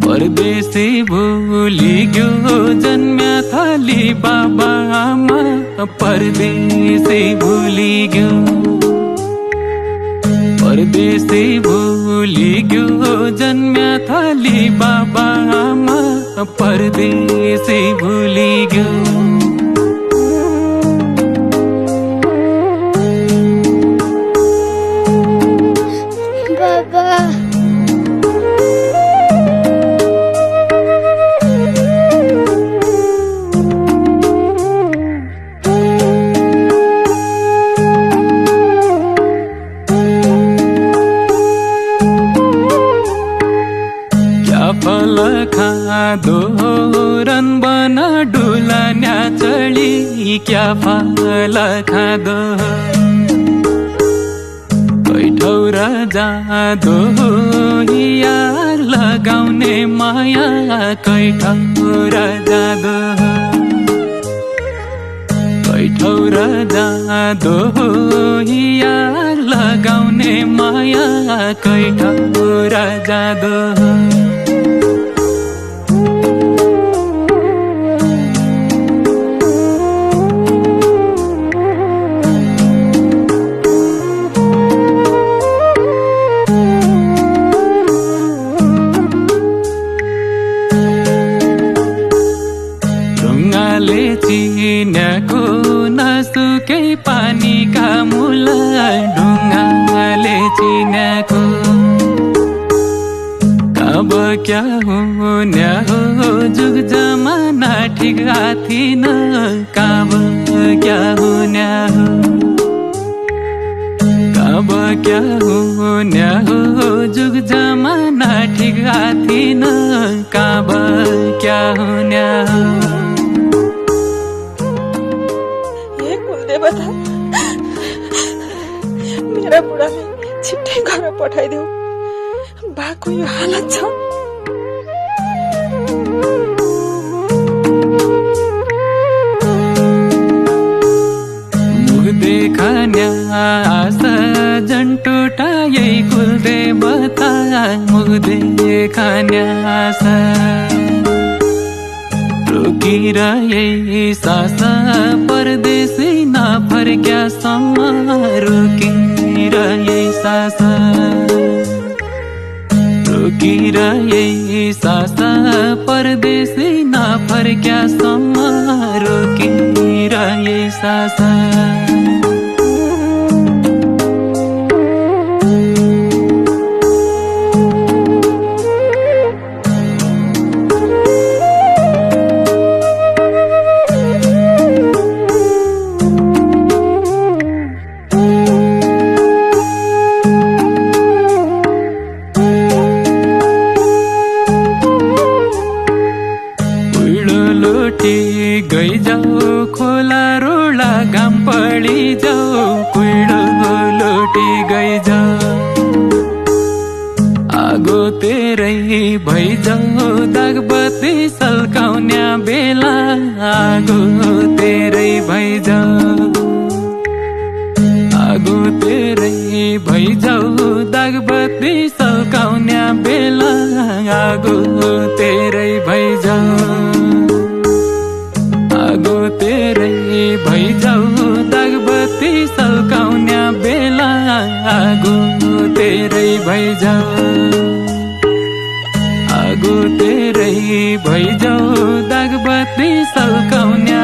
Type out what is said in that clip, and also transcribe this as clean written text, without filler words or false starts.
परदेशी भुली गयो जन्म्या थाली बाबा आमा परदेशी भुली गयो परदेशी भुली गयो जन्म्या थाली बाबा आमा परदेशी भुली गयो फल खादो रन बना डुला न्याचली क्या फल खादो कैठौरा जादो यार लगाउने माया कैठौरा जादो कैठौरा जादो यार लगाउने माया कैठौरा जादो चिन्याको नसुकै पानीका मुला ढुङ्गाले चिन्याको कब क्या हो न्या हो जुग जमाना ठिक थिएन कब क्या हो न्या हो कब क्या हो न्या हो जुग जमाना ठिक थिएन कब क्या हो न्या हो बता मेरा बुढालाई छिट्टै घर पठाइदेऊ बाको यो हालत छ मुख देखान्या आशा जन्टोटा यही कुलदे बता मुख देखान्या आशा रोकिरहे सासा परदेशी नफर्क्या सम्म रोकिरहे सासा रोकिरहे सासा परदेशी नफर्क्या सम्म रोकिरहे सासा गई जाओ खोला रोला घाम पड़ी जाओ कुइडो लोटी गई जाओ आगो तेरै भई जाओ दाग बत्ती सल्काउन्या बेला आगो तेरै भई जाओ आगो तेरै भई जाओ दाग बत्ती सल्काउन्या बेला आगो तेरै भई जाओ आगो तेरै भई जाऊ दाग बत्ती सल्काउन्या बेला आगो तेरै भई जाऊ आगो तेरै भई जाऊ दाग बत्ती सल्काउन्या